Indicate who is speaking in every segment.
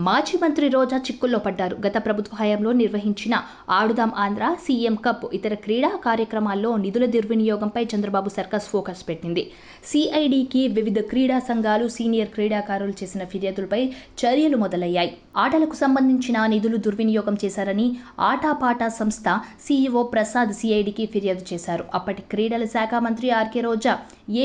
Speaker 1: మాజీ మంత్రి రోజా చిక్కుల్లో పడ్డారు. గత ప్రభుత్వ హయాంలో నిర్వహించిన ఆడుదాం ఆంధ్ర, సీఎం కప్, ఇతర క్రీడా కార్యక్రమాల్లో నిధుల దుర్వినియోగంపై చంద్రబాబు సర్కార్ ఫోకస్ పెట్టింది. సిఐడికి వివిధ క్రీడా సంఘాలు, సీనియర్ క్రీడాకారులు చేసిన ఫిర్యాదులపై చర్యలు మొదలయ్యాయి. ఆటలకు సంబంధించిన నిధులు దుర్వినియోగం చేశారని ఆటాపాటా సంస్థ సీఈఓ ప్రసాద్ సిఐడికి ఫిర్యాదు చేశారు. అప్పటి క్రీడల శాఖ మంత్రి ఆర్కే రోజా,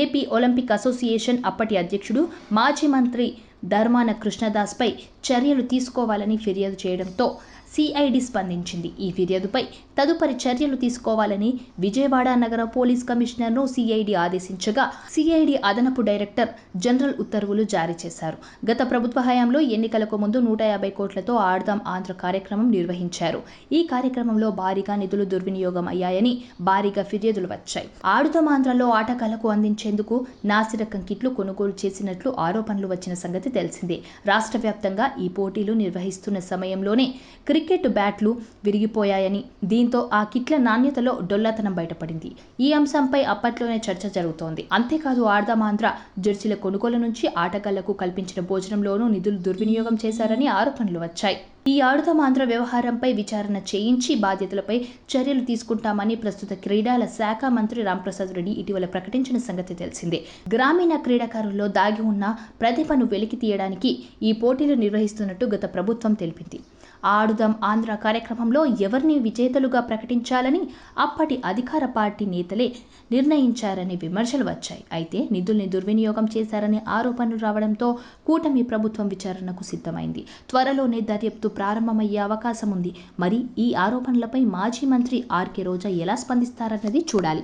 Speaker 1: ఏపీ ఒలింపిక్ అసోసియేషన్ అప్పటి అధ్యక్షుడు, మాజీ మంత్రి ధర్మాన కృష్ణదాస్పై చర్యలు తీసుకోవాలని ఫిర్యాదు చేయడంతో సిఐడి స్పందించింది. ఈ ఫిర్యాదుపై తదుపరి చర్యలు తీసుకోవాలని విజయవాడ నగర పోలీస్ కమిషనర్ను సిఐడి ఆదేశించగా సిఐడి అదనపు డైరెక్టర్ జనరల్ ఉత్తర్వులు జారీ చేశారు. గత ప్రభుత్వ హయాంలో ఎన్నికలకు ముందు 150 కోట్లతో ఆడుదాం ఆంధ్ర కార్యక్రమం నిర్వహించారు. ఈ కార్యక్రమంలో భారీగా నిధులు దుర్వినియోగం అయ్యాయని భారీగా ఫిర్యాదులు వచ్చాయి. ఆడుదాం ఆంధ్రలో ఆటగాళ్లకు అందించేందుకు నాసిరకం కిట్లు కొనుగోలు చేసినట్లు ఆరోపణలు వచ్చిన సంగతి తెలిసిందే. రాష్ట్ర వ్యాప్తంగా ఈ పోటీలు నిర్వహిస్తున్న సమయంలోనే క్రికెట్ బ్యాట్లు విరిగిపోయాయని, దీంతో ఆ కిట్ల నాణ్యతలో డొల్లతనం బయటపడింది. ఈ అంశంపై అప్పట్లోనే చర్చ జరుగుతోంది. అంతేకాదు ఆడుదాం ఆంధ్ర జెర్సీల కొనుగోలు నుంచి ఆటగాళ్లకు కల్పించిన భోజనంలోనూ నిధులు దుర్వినియోగం చేశారని ఆరోపణలు వచ్చాయి. ఈ ఆడుదాం ఆంధ్ర వ్యవహారంపై విచారణ చేయించి బాధ్యతలపై చర్యలు తీసుకుంటామని ప్రస్తుత క్రీడల శాఖ మంత్రి రాంప్రసాద్ రెడ్డి ఇటీవల ప్రకటించిన సంగతి తెలిసిందే. గ్రామీణ క్రీడాకారుల్లో దాగి ఉన్న ప్రతిభను వెలికి తీయడానికి ఈ పోటీలు నిర్వహిస్తున్నట్టు గత ప్రభుత్వం తెలిపింది. ఆడుదాం ఆంధ్ర కార్యక్రమంలో ఎవరిని విజేతలుగా ప్రకటించాలని అప్పటి అధికార పార్టీ నేతలే నిర్ణయించారని విమర్శలు వచ్చాయి. అయితే నిధుల్ని దుర్వినియోగం చేశారని ఆరోపణలు రావడంతో కూటమి ప్రభుత్వం విచారణకు సిద్ధమైంది. త్వరలోనే దర్యాప్తు ప్రారంభమయ్యే అవకాశం ఉంది. మరి ఈ ఆరోపణలపై మాజీ మంత్రి ఆర్కే రోజా ఎలా స్పందిస్తారన్నది చూడాలి.